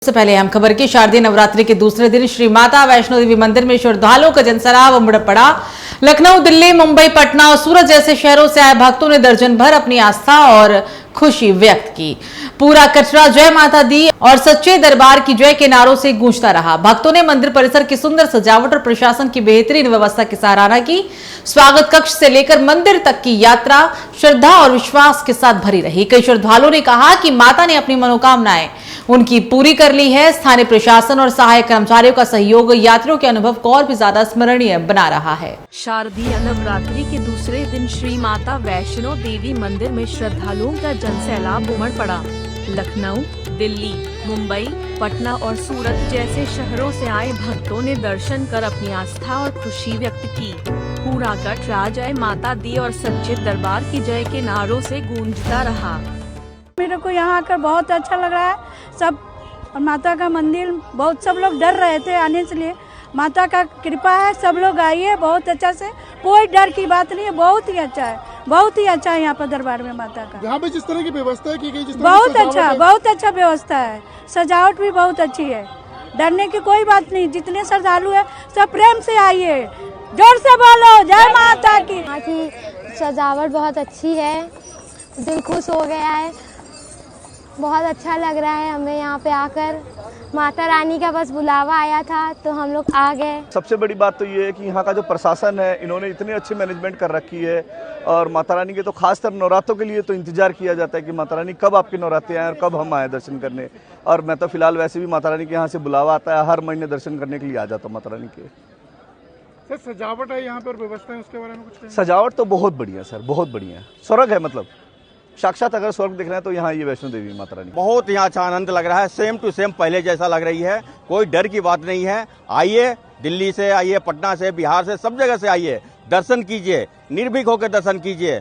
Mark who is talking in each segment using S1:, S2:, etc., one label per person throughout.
S1: सबसे पहले हम खबर की शारदीय नवरात्रि के दूसरे दिन श्री माता वैष्णो देवी मंदिर में श्रद्धालुओं का जनसैलाब उमड़ पड़ा। लखनऊ, दिल्ली, मुंबई, पटना और सूरत जैसे शहरों से आए भक्तों ने दर्जन भर अपनी आस्था और खुशी व्यक्त की। पूरा कटरा जय माता दी और सच्चे दरबार की जय के नारों से गूंजता रहा। भक्तों ने मंदिर परिसर की सुंदर सजावट और प्रशासन की बेहतरीन व्यवस्था की सराहना की। स्वागत कक्ष से लेकर मंदिर तक की यात्रा श्रद्धा और विश्वास के साथ भरी रही। कई श्रद्धालुओं ने कहा कि माता ने अपनी मनोकामनाएं उनकी पूरी कर ली है। स्थानीय प्रशासन और सहायक कर्मचारियों का सहयोग यात्रियों के अनुभव को और भी ज्यादा स्मरणीय बना रहा है।
S2: शारदीय नवरात्रि के दूसरे दिन श्री माता वैष्णो देवी मंदिर में श्रद्धालुओं का जनसैलाब उमड़ पड़ा। लखनऊ, दिल्ली, मुंबई, पटना और सूरत जैसे शहरों से आए भक्तों ने दर्शन कर अपनी आस्था और खुशी व्यक्त की। पूरा कटरा जय माता दी और सच्चे दरबार की जय के नारों से गूंजता रहा।
S3: मेरे को यहाँ आकर बहुत अच्छा लग रहा है। सब माता का मंदिर, बहुत सब लोग डर रहे थे आने के लिए। माता का कृपा है, सब लोग आइए बहुत अच्छा से, कोई डर की बात नहीं है। बहुत ही अच्छा है, बहुत ही अच्छा है यहाँ पर दरबार में माता का।
S4: यहाँ पे जिस तरह की व्यवस्था की गई,
S3: बहुत अच्छा व्यवस्था है। सजावट भी बहुत अच्छी है, डरने की कोई बात नहीं। जितने श्रद्धालु है सब प्रेम से आइए, जोर से बोलो जय माता की।
S5: यहाँ की सजावट बहुत अच्छी है, दिल खुश हो गया है, बहुत अच्छा लग रहा है हमें यहाँ पे आकर। माता रानी का बस बुलावा आया था तो हम लोग आ गए।
S6: सबसे बड़ी बात तो ये है कि यहाँ का जो प्रशासन है, इन्होंने इतनी अच्छी मैनेजमेंट कर रखी है। और माता रानी के तो खासकर नवरात्रों के लिए तो इंतजार किया जाता है कि माता रानी कब आपके नवरात्रे आए और कब हम आए दर्शन करने। और मैं तो फिलहाल वैसे भी माता रानी के यहाँ से बुलावा आता है, हर महीने दर्शन करने के लिए आ जाता हूँ माता रानी के।
S4: सर सजावट है यहाँ पर, व्यवस्था है, उसके बारे में कुछ?
S6: सजावट तो बहुत बढ़िया सर, बहुत बढ़िया। स्वर्ग है, मतलब साक्षात अगर स्वर्ग दिख रहे हैं तो यहाँ ये वैष्णो देवी माता रानी।
S7: बहुत यहाँ अच्छा आनंद लग रहा है, सेम टू सेम पहले जैसा लग रही है। कोई डर की बात नहीं है। आइए, दिल्ली से आइए, पटना से, बिहार से, सब जगह से आइए, दर्शन कीजिए, निर्भीक होकर दर्शन कीजिए।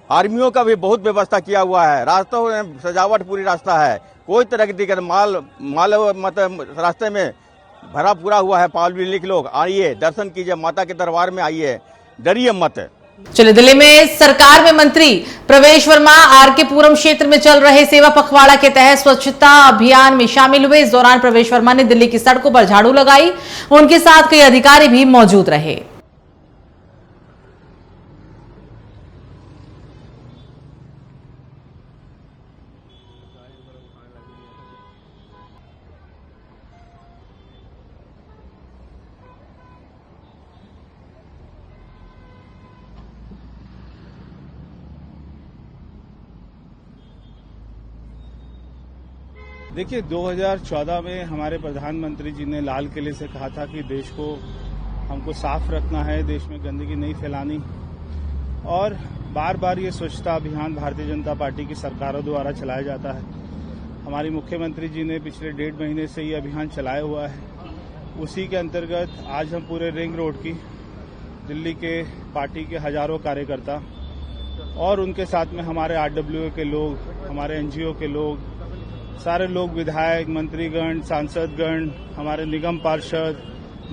S7: आर्मियों का भी बहुत व्यवस्था किया हुआ है। रास्तों में सजावट पूरी रास्ता है, कोई तरह की दिक्कत। माल मतलब रास्ते में भरा पूरा हुआ है। पब्लिक लोग आइए, दर्शन कीजिए, माता के दरबार में आइए, डरिए मत।
S1: चलिए, दिल्ली में सरकार में मंत्री प्रवेश वर्मा आरके पुरम क्षेत्र में चल रहे सेवा पखवाड़ा के तहत स्वच्छता अभियान में शामिल हुए। इस दौरान प्रवेश वर्मा ने दिल्ली की सड़कों पर झाड़ू लगाई। उनके साथ कई अधिकारी भी मौजूद रहे।
S8: देखिए, 2014 में हमारे प्रधानमंत्री जी ने लाल किले से कहा था कि देश को हमको साफ रखना है, देश में गंदगी नहीं फैलानी। और बार बार ये स्वच्छता अभियान भारतीय जनता पार्टी की सरकारों द्वारा चलाया जाता है। हमारी मुख्यमंत्री जी ने पिछले 1.5 महीने से ये अभियान चलाया हुआ है। उसी के अंतर्गत आज हम पूरे रिंग रोड की दिल्ली के पार्टी के हजारों कार्यकर्ता और उनके साथ में हमारे RWA के लोग, हमारे NGO के लोग, सारे लोग, विधायक, मंत्रीगण, सांसदगण, हमारे निगम पार्षद,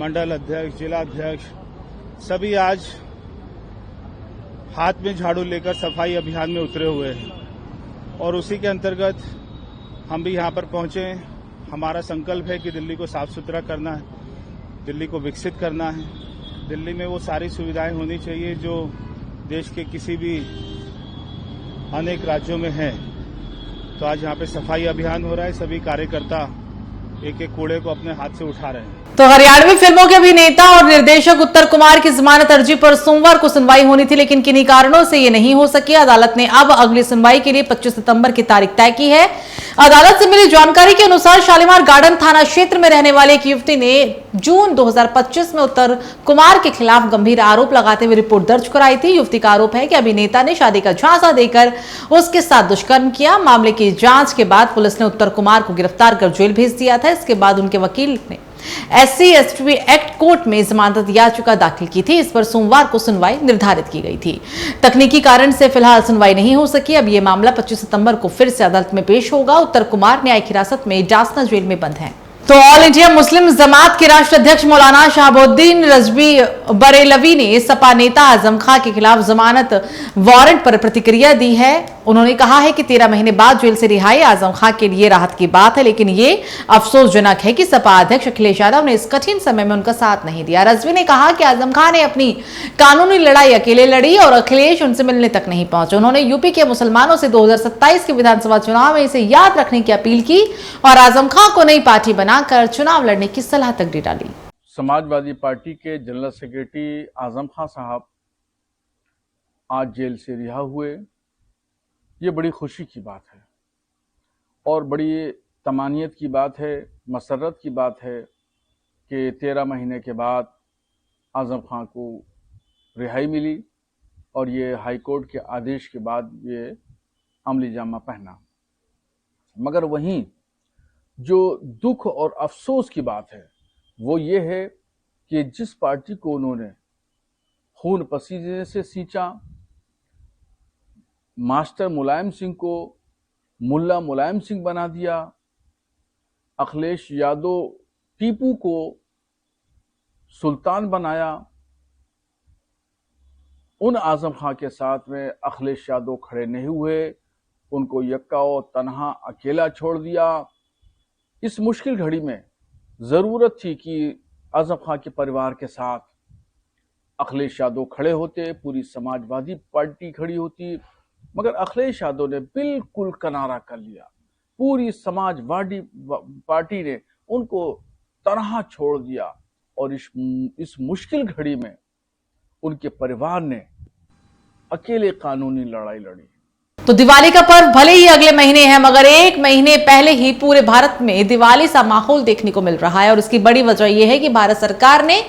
S8: मंडल अध्यक्ष, जिला अध्यक्ष, सभी आज हाथ में झाड़ू लेकर सफाई अभियान में उतरे हुए हैं। और उसी के अंतर्गत हम भी यहाँ पर पहुंचे। हमारा संकल्प है कि दिल्ली को साफ सुथरा करना है, दिल्ली को विकसित करना है। दिल्ली में वो सारी सुविधाएं होनी चाहिए जो देश के किसी भी अनेक राज्यों में है। तो आज यहाँ पे सफाई अभियान हो रहा है। सभी कार्यकर्ता एक एक कूड़े को अपने हाथ से उठा रहे हैं।
S1: तो हरियाणवी फिल्मों के अभिनेता और निर्देशक उत्तर कुमार की जमानत अर्जी पर सोमवार को सुनवाई होनी थी, लेकिन किन्हीं कारणों से ये नहीं हो सकी। अदालत ने अब अगली सुनवाई के लिए 25 सितंबर की तारीख तय की है। अदालत से मिली जानकारी के अनुसार शालीमार गार्डन थाना क्षेत्र में रहने वाली एक युवती ने जून 2025 में उत्तर कुमार के खिलाफ गंभीर आरोप लगाते हुए रिपोर्ट दर्ज कराई थी। युवती का आरोप है कि अभिनेता ने शादी का झांसा देकर उसके साथ दुष्कर्म किया। मामले की जांच के बाद पुलिस ने उत्तर कुमार को गिरफ्तार कर जेल भेज दिया था। इसके बाद उनके वकील ने SC/ST एक्ट कोर्ट में जमानत याचिका दाखिल की थी। इस पर सोमवार को सुनवाई निर्धारित की गई थी। तकनीकी कारण से फिलहाल सुनवाई नहीं हो सकी। अब यह मामला 25 सितंबर को फिर से अदालत में पेश होगा। उत्तर कुमार न्यायिक हिरासत में डासना जेल में बंद हैं। तो ऑल इंडिया मुस्लिम जमात के राष्ट्रीय अध्यक्ष मौलाना शहाबुद्दीन रजवी बरेलवी ने सपा नेता आजम खां के खिलाफ जमानत वारंट पर प्रतिक्रिया दी है। उन्होंने कहा है कि 13 महीने बाद जेल से रिहाई आजम खां के लिए राहत की बात है, लेकिन ये अफसोसजनक है कि सपा अध्यक्ष अखिलेश यादव ने इस कठिन समय में उनका साथ नहीं दिया। रजवी ने कहा कि आजम खां ने अपनी कानूनी लड़ाई अकेले लड़ी और अखिलेश उनसे मिलने तक नहीं पहुंचे। उन्होंने यूपी के मुसलमानों से 2027 के विधानसभा चुनाव में इसे याद रखने की अपील की और आजम खां को नई पार्टी बनाकर चुनाव लड़ने की सलाह तक दे डाली।
S9: समाजवादी पार्टी के जनरल सेक्रेटरी आजम खां साहब आज जेल से रिहा हुए। ये बड़ी खुशी की बात है और बड़ी तमानियत की बात है, मसरत की बात है कि 13 महीने के बाद आजम खां को रिहाई मिली और ये हाई कोर्ट के आदेश के बाद ये अमली जामा पहना। मगर वहीं जो दुख और अफसोस की बात है वो ये है कि जिस पार्टी को उन्होंने खून पसीने से सींचा, मास्टर मुलायम सिंह को मुल्ला मुलायम सिंह बना दिया, अखिलेश यादव टीपू को सुल्तान बनाया, उन आजम खां के साथ में अखिलेश यादव खड़े नहीं हुए, उनको यक्का और तन्हा अकेला छोड़ दिया। इस मुश्किल घड़ी में जरूरत थी कि आजम खां के परिवार के साथ अखिलेश यादव खड़े होते, पूरी समाजवादी पार्टी खड़ी होती, मगर अखिलेश यादव ने बिल्कुल किनारा कर लिया। पूरी समाजवादी पार्टी ने उनको तनहा छोड़ दिया और इस मुश्किल घड़ी में उनके परिवार ने अकेले कानूनी लड़ाई लड़ी।
S1: तो दिवाली का पर्व भले ही अगले महीने है, मगर एक महीने पहले ही पूरे भारत में दिवाली सा माहौल देखने को मिल रहा है और उसकी बड़ी वजह यह है कि भारत सरकार ने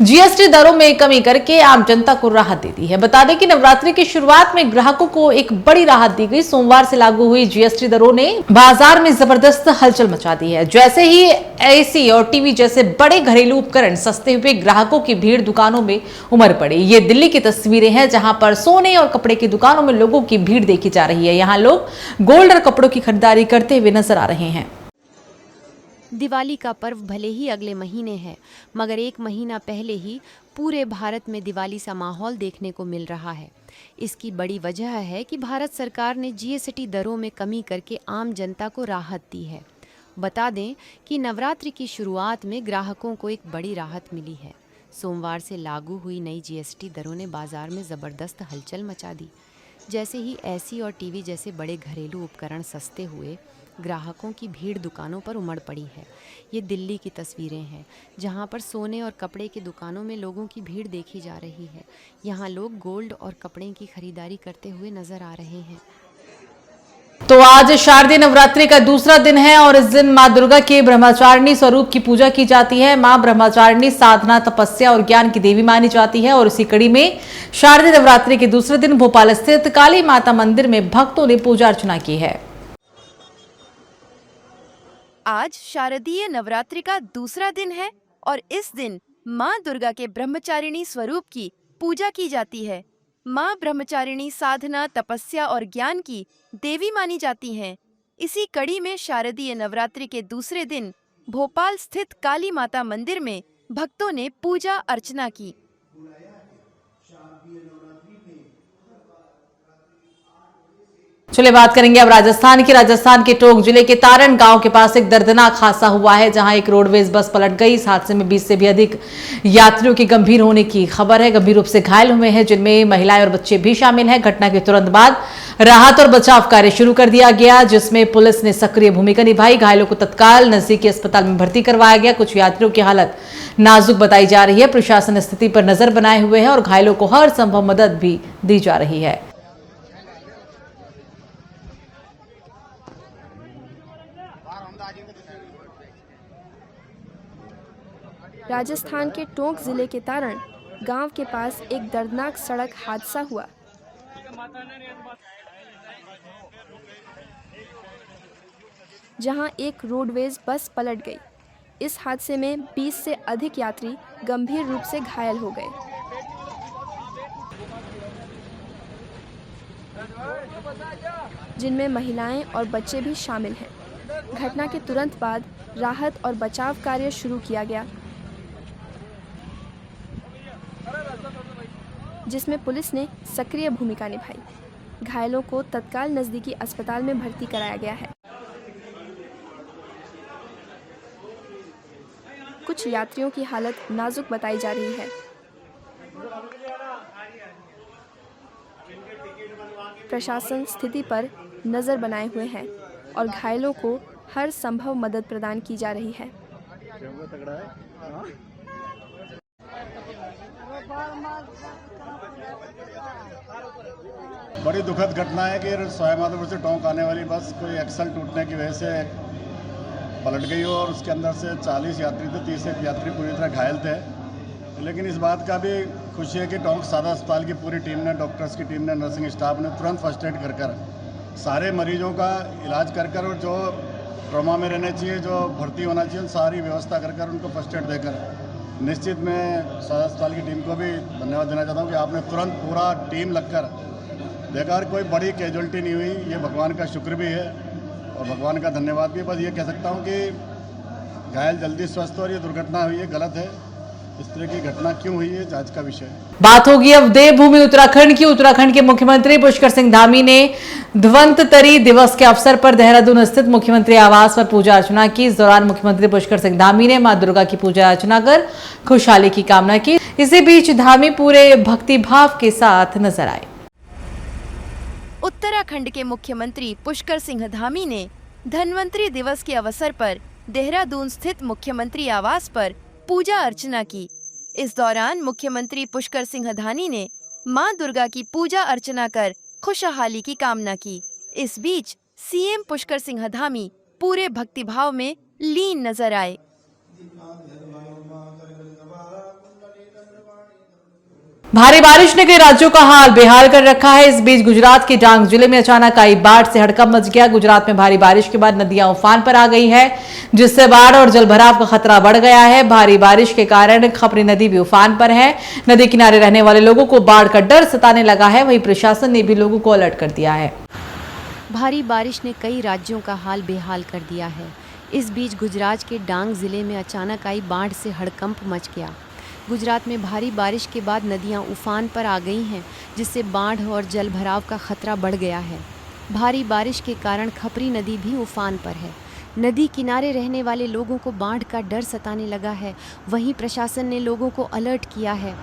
S1: जीएसटी दरों में कमी करके आम जनता को राहत दे दी है। बता दें कि नवरात्रि की शुरुआत में ग्राहकों को एक बड़ी राहत दी गई। सोमवार से लागू हुई जीएसटी दरों ने बाजार में जबरदस्त हलचल मचा दी है। जैसे ही एसी और टीवी जैसे बड़े घरेलू उपकरण सस्ते हुए, ग्राहकों की भीड़ दुकानों में उमड़ पड़ी। ये दिल्ली की तस्वीरें हैं जहां पर सोने और कपड़े की दुकानों में लोगों की भीड़ देखी जा रही है। यहां लोग गोल्ड और कपड़ों की खरीदारी करते हुए नजर आ रहे हैं।
S10: दिवाली का पर्व भले ही अगले महीने है, मगर एक महीना पहले ही पूरे भारत में दिवाली सा माहौल देखने को मिल रहा है। इसकी बड़ी वजह है कि भारत सरकार ने जीएसटी दरों में कमी करके आम जनता को राहत दी है। बता दें कि नवरात्रि की शुरुआत में ग्राहकों को एक बड़ी राहत मिली है। सोमवार से लागू हुई नई जीएसटी दरों ने बाजार में ज़बरदस्त हलचल मचा दी। जैसे ही एसी और टीवी जैसे बड़े घरेलू उपकरण सस्ते हुए, ग्राहकों की भीड़ दुकानों पर उमड़ पड़ी है। ये दिल्ली की तस्वीरें हैं जहां पर सोने और कपड़े की दुकानों में लोगों की भीड़ देखी जा रही है। यहां लोग गोल्ड और कपड़े की खरीदारी करते हुए नजर आ रहे हैं।
S1: तो आज शारदीय नवरात्रि का दूसरा दिन है और इस दिन मां दुर्गा के ब्रह्मचारिणी स्वरूप की पूजा की जाती है। मां ब्रह्मचारिणी साधना, तपस्या और ज्ञान की देवी मानी जाती है और इसी कड़ी में शारदीय नवरात्रि के दूसरे दिन भोपाल स्थित काली माता मंदिर में भक्तों ने पूजा अर्चना की है।
S11: आज शारदीय नवरात्रि का दूसरा दिन है और इस दिन मां दुर्गा के ब्रह्मचारिणी स्वरूप की पूजा की जाती है। मां ब्रह्मचारिणी साधना, तपस्या और ज्ञान की देवी मानी जाती हैं। इसी कड़ी में शारदीय नवरात्रि के दूसरे दिन भोपाल स्थित काली माता मंदिर में भक्तों ने पूजा अर्चना की।
S1: चलिए बात करेंगे अब राजस्थान की। राजस्थान के टोंक जिले के तारण गांव के पास एक दर्दनाक हादसा हुआ है जहां एक रोडवेज बस पलट गई। इस हादसे में 20 से भी अधिक यात्रियों के गंभीर होने की खबर है। गंभीर रूप से घायल हुए हैं जिनमें महिलाएं और बच्चे भी शामिल हैं। घटना के तुरंत बाद राहत और बचाव कार्य शुरू कर दिया गया जिसमें पुलिस ने सक्रिय भूमिका निभाई। घायलों को तत्काल नजदीकी अस्पताल में भर्ती करवाया गया। कुछ यात्रियों की हालत नाजुक बताई जा रही है। प्रशासन स्थिति पर नजर बनाए हुए है और घायलों को हर संभव मदद भी दी जा रही है।
S12: राजस्थान के टोंक जिले के तारण गांव के पास एक दर्दनाक सड़क हादसा हुआ। जहां एक रोडवेज बस पलट गई। इस हादसे में 20 से अधिक यात्री गंभीर रूप से घायल हो गए। जिनमें महिलाएं और बच्चे भी शामिल हैं। घटना के तुरंत बाद राहत और बचाव कार्य शुरू किया गया जिसमें पुलिस ने सक्रिय भूमिका निभाई। घायलों को तत्काल नजदीकी अस्पताल में भर्ती कराया गया है। कुछ यात्रियों की हालत नाजुक बताई जा रही है। प्रशासन स्थिति पर नजर बनाए हुए है और घायलों को हर संभव मदद प्रदान की जा रही है।
S13: बड़ी दुखद घटना है कि सवाईमाधोपुर से टोंक आने वाली बस कोई एक्सल टूटने की वजह से पलट गई हो और उसके अंदर से 40 यात्री थे, 30 यात्री पूरी तरह घायल थे। लेकिन इस बात का भी खुशी है कि टोंक सादा अस्पताल की पूरी टीम ने, डॉक्टर्स की टीम ने, नर्सिंग स्टाफ ने तुरंत फर्स्ट एड कर सारे मरीजों का इलाज कर और जो ट्रॉमा में रहने चाहिए, जो भर्ती होना चाहिए, सारी व्यवस्था कर उनको फर्स्ट एड देकर निश्चित मैं सादा अस्पताल की टीम को भी धन्यवाद देना चाहता हूँ कि आपने तुरंत पूरा टीम लगकर देखा और कोई बड़ी कैजुअल्टी नहीं हुई। ये भगवान का शुक्र भी है और भगवान का धन्यवाद भी। बस ये कह सकता हूँ कि घायल जल्दी स्वस्थ हो और ये दुर्घटना हुई है गलत है। इस तरह की घटना क्यों हुई है जांच का विषय है।
S1: बात होगी अब देवभूमि उत्तराखंड की। उत्तराखंड के मुख्यमंत्री पुष्कर सिंह धामी ने धन्वंतरी दिवस के अवसर पर देहरादून स्थित मुख्यमंत्री आवास पर पूजा अर्चना की। इस दौरान मुख्यमंत्री पुष्कर सिंह धामी ने मां दुर्गा की पूजा अर्चना कर खुशहाली की कामना की। इसी बीच धामी पूरे भक्तिभाव के साथ नजर आए।
S11: उत्तराखंड के मुख्यमंत्री पुष्कर सिंह धामी ने धन्वंतरी दिवस के अवसर पर देहरादून स्थित मुख्यमंत्री आवास पर पूजा अर्चना की। इस दौरान मुख्यमंत्री पुष्कर सिंह धामी ने मां दुर्गा की पूजा अर्चना कर खुशहाली की कामना की। इस बीच सीएम पुष्कर सिंह धामी पूरे भक्तिभाव में लीन नजर आए।
S1: भारी बारिश ने कई राज्यों का हाल बेहाल कर रखा है। इस बीच गुजरात के डांग जिले में अचानक आई बाढ़ से हड़कंप मच गया। गुजरात में भारी बारिश के बाद नदियां उफान पर आ गई है, जिससे बाढ़ और जलभराव का खतरा बढ़ गया है। भारी बारिश के कारण खपरी नदी भी उफान पर है। नदी किनारे रहने वाले लोगों को बाढ़ का डर सताने लगा है। वहीं प्रशासन ने भी लोगों को अलर्ट कर दिया है।
S10: भारी बारिश ने कई राज्यों का हाल बेहाल कर दिया है। इस बीच गुजरात के डांग जिले में अचानक आई बाढ़ से हड़कंप मच गया। गुजरात में भारी बारिश के बाद नदियां उफान पर आ गई हैं, जिससे बाढ़ और जलभराव का खतरा बढ़ गया है। भारी बारिश के कारण खपरी नदी भी उफान पर है। नदी किनारे रहने वाले लोगों को बाढ़ का डर सताने लगा है। वहीं प्रशासन ने लोगों को अलर्ट किया है।